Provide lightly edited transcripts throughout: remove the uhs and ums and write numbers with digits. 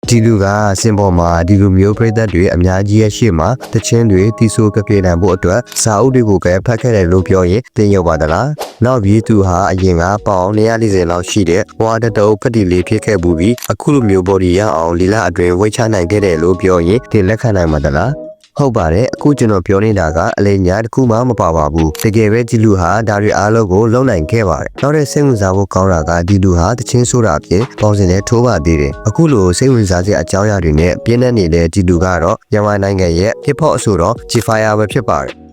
ဒီလူကစင်ပေါ်မှာဒီလူမျိုးပြည်သက်တွေအများကြီးရဲ့ရှေ့မှာတချင်းတွေတီဆိုကပြေနိုင်ဖို့အတွက်စာအုပ်တွေကိုပဲဖတ်ခဲ့တယ်လို့ပြောရင်တင်ရောက်ပါသလားနောက်ပြီးသူဟာအရင်ကပေါင်140လောက်ရှိတဲ့ဝါတတုပ်ဖက်တီလေးဖြစ်ခဲ့ပြီးအခုလိုမျိုး body ရအောင်လီလာအတွင်းဝိတ်ချနိုင်ခဲ့တယ်လို့ပြောရင်တင်လက်ခံနိုင်မှာသလားဟုတ်ပါတယ်အခုကျွန်တော်ပြောနေတာကအလေးညာတစ်ခုမှမပါပါဘူးတကယ်ပဲဒီလူဟာဒါတွေအားလုံးကိုလုံနိုင်ခဲ့ပါတယ်နောက်တဲ့စိတ်ဝင်စားဖို့ကောင်းတာကဒီလူဟာတချင်းဆိုတာအပြင်ပေါင်းစင်နဲ့ထိုးပါသေးတယ်အခုလိုစိတ်ဝင်စားစရာအကြောင်းအရာတွေနဲ့ပြင်းတဲ့နေတဲ့ဒီလူကတော့မြန်မာနိုင်ငံရဲ့ hip hop အဆိုတော် G-Fire ပဲဖြစ်ပါတယ်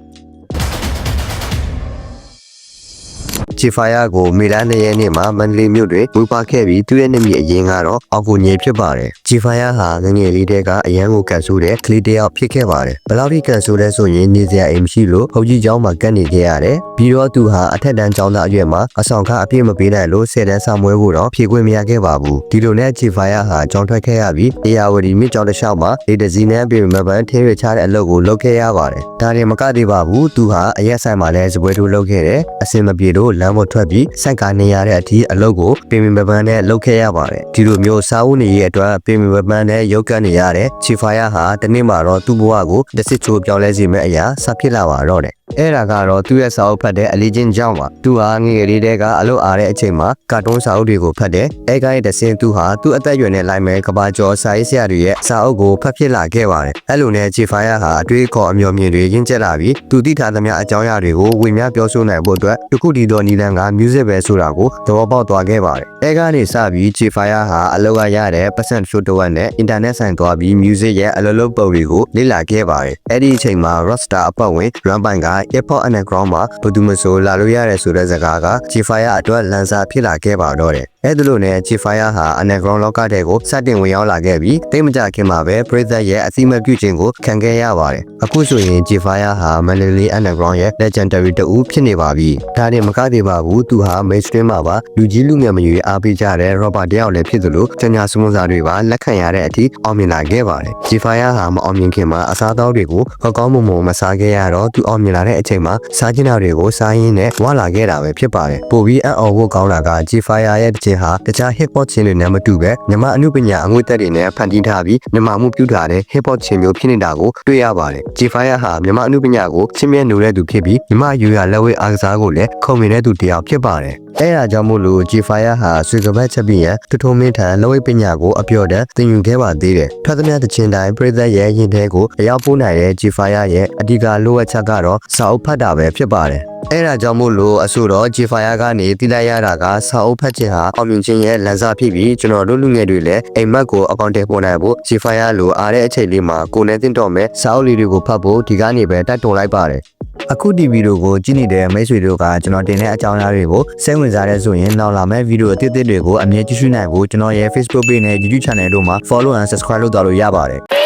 G-Fire ကိုမေလ2ရက်နေ့မှာမန္တလေးမြို့တွင်ဝေပါခဲ့ပြီးသူ့ရဲ့နာမည်အရင်ကတော့အောက်ကိုညင်ဖြစ်ပါတယ်။ G-Fire ဟာငငယ်လေးတဲကအရန်ကိုကန်ဆိုးတဲ့ကလေးတစ်ယောက်ဖြစ်ခဲ့ပါတယ်။ဘယ်လောက်ထိကန်ဆိုးလဲဆိုရင်နေစရာအိမ်မရှိလို့ဘုံကြီးကျောင်းမှာကပ်နေခဲ့ရတယ်။ပြီးတော့သူဟာအထက်တန်းကျောင်းသားအရွယ်မှာအဆောင်ခအပြည့်မပေးနိုင်လို့10တန်းစာမွေးဖို့တော့ဖြေခွင့်မရခဲ့ပါဘူး။ဒီလိုနဲ့ G-Fire ဟာကျောင်းထွက်ခဲ့ရပြီးတရားဝတီမြစ်ကျောင်းတစ်လျှောက်မှာလေတစည်းနဲ့ပြင်မပန်းထင်းရချတဲ့အလုပ်ကိုလုပ်ခဲ့ရပါတယ်။ဒါရင်မကသေးပါဘူး။သူဟာအရက်ဆိုင်မှာလည်းစပွဲထိုးလုပ်ခဲ့တယ်။အစင်မပြေလို့လမ်းပေါ်ထွက်ပြီးစိုက်ကနေရတဲ့အထိအလုပ်ကိုပြင်ပပန်းနဲ့လုပ်ခဲ့ရပါတယ်ဒီလိုမျိုးစားဦးနေရဲ့အတွက်ပြင်ပပန်းနဲ့ရုပ်ကပ်နေရတဲ့ G-Fire ဟာတနေ့မှာတော့သူ့ဘဝကိုတစ်စစ်ချိုးပြောင်းလဲစေမယ့်အရာစဖြစ်လာပါတော့တယ်အဲ့ဒါကတော့သူ့ရဲ့စာအုပ်ဖတ်တဲ့အလေးချင်းကြောင့်ပါသူဟာငယ်ငယ်လေးတည်းကအလုပ်အားတဲ့အချိန်မှာကာတွန်းစာအုပ်တွေကိုဖတ်တယ်အဲကိုင်းတဲ့စင်သူဟာသူ့အသက်အရွယ်နဲ့လိုက်မဲ့ကဘာကျော်စာရေးဆရာတွေရဲ့စာအုပ်ကိုဖတ်ဖြစ်လာခဲ့ပါတယ်အဲ့လိုနဲ့ G-Fire ဟာအတွေးခေါ်အမျှော်မြင်တွေရင့်ကျက်လာပြီးသူသိထားသမျှအကြောင်းအရာတွေကိုဝေမျှပြောဆိုနိုင်ဖို့အတွက်တခုတည်းသောနီလန်က music ပဲဆိုတာကိုသဘောပေါက်သွားခဲ့ပါတယ်အဲကနေစပြီး G-Fire ဟာအလုပ်ရတဲ့ပတ်စံရှိုးတဝက်နဲ့ internet ဆိုင်သွားပြီး music ရဲ့အလုပ်လုပ်ပုံတွေကိုလေ့လာခဲ့ပါတယ်အဲ့ဒီအချိန်မှာ Rockstar အပတ်ဝင် Runpoint က hip hop underground မှာဘယ်သူမှဆိုလာလို့ရတယ်ဆိုတဲ့စကားက G-Fire အတွက်လန်စာဖြစ်လာခဲ့ပါတော့တယ်အဲ့ဒါလို့နဲ့ G-Fire ဟာ underground လောကတဲ့ကိုစတင်ဝင်ရောက်လာခဲ့ပြီးတိတ်မကြခင်မှာပဲပရိသတ်ရဲ့အသိမှတ်ပြုခြင်းကိုခံခဲ့ရပါတယ်အခုဆိုရင် G-Fire ဟာ Mandalay underground ရဲ့ legendary တဦးဖြစ်နေပါပြီဒါနဲ့မကသေးပါဘူးသူဟာ mainstream မှာပါလူကြီးလူငယ်မရွေးအားပေးကြတဲ့ rapper တယောက်လည်းဖြစ်သလိုကျညာစမွန်စာတွေပါလက်ခံရတဲ့အထိအောင်မြင်လာခဲ့ပါတယ် G-Fire ဟာမအောင်မြင်ခင်မှာအစားအသောက်တွေကိုကောင်းမွန်မစားခဲ့ရတော့သူအောင်မြင်လာတဲ့အချိန်မှာစားကျင်တာတွေကိုစားရင်းနဲ့ဝါလာခဲ့တာပဲဖြစ်ပါတယ်ပိုပြီးအံ့ဩဖို့ကောင်းတာက G-Fire ရဲ့တခြင်းဟာတခြား hip hop ချင်းတွေနဲ့မတူပဲမြန်မာအမှုပညာအငွေ့သက်တွေနဲ့ဖန်တီးထားပြီးမြန်မာမှုပြုထားတဲ့ hip hop ချင်းမျိုးဖြစ်နေတာကိုတွေ့ရပါတယ် G-Fire ဟာမြန်မာအမှုပညာကိုချင်းမြဲနိုးတဲ့သူဖြစ်ပြီးမြန်မာယူရလက်ဝဲအားကစားကိုလည်းခုံနေတဲ့သူတစ်ယောက်ဖြစ်ပါတယ်အဲ့ဒါကြောင့်မို့လို့ G-Fire ဟာဆွေကပတ်ချက်ပြီးရန်တထုံမင်းထံလက်ဝဲပညာကိုအပြော့တန်းသင်ယူခဲ့ပါသေးတယ်ဖတ်သမျှတခြင်းတိုင်းပြည်သက်ရဲ့ရင်ထဲကိုအရောက်ပို့နိုင်တဲ့ G-Fire ရဲ့အဓိကလိုအပ်ချက်ကတော့စာအုပ်ဖတ်တာပဲဖြစ်ပါတယ်အဲ့ဒါကြောင့်မို့လို့အဆိုတော့ G-Fire ကနေသိလိုက်ရတာကစာအုပ်ဖတ်ခြင်းဟာအောင်မြင်ခြင်းရဲ့လမ်းစာဖြစ်ပြီးကျွန်တော်တို့လူငယ်တွေလည်းအိမ်မက်ကိုအကောင့်ထဲပေါ်နိုင်ဖို့ G-Fire လိုအားတဲ့အချိန်လေးမှာကိုယ်နဲ့တင်တော်မဲ့စာအုပ်လေးတွေကိုဖတ်ဖို့ဒီကနေပဲတိုက်တွန်းလိုက်ပါတယ်အခုဒီဗီဒီယိုကိုကြည့်နေတဲ့မိတ်ဆွေတို့ကကျွန်တော်တင်တဲ့အကြောင်းအရာတွေကိုစိတ်ဝင်စားတဲ့ဆိုရင်နောက်လာမယ့်ဗီဒီယိုအသစ်တွေကိုအမြဲကြည့်ရှုနိုင်ဖို့ကျွန်တော်ရဲ့ Facebook page နဲ့ YouTube channel တို့မှာ follow and subscribe လုပ်သွားလို့ရပါတယ်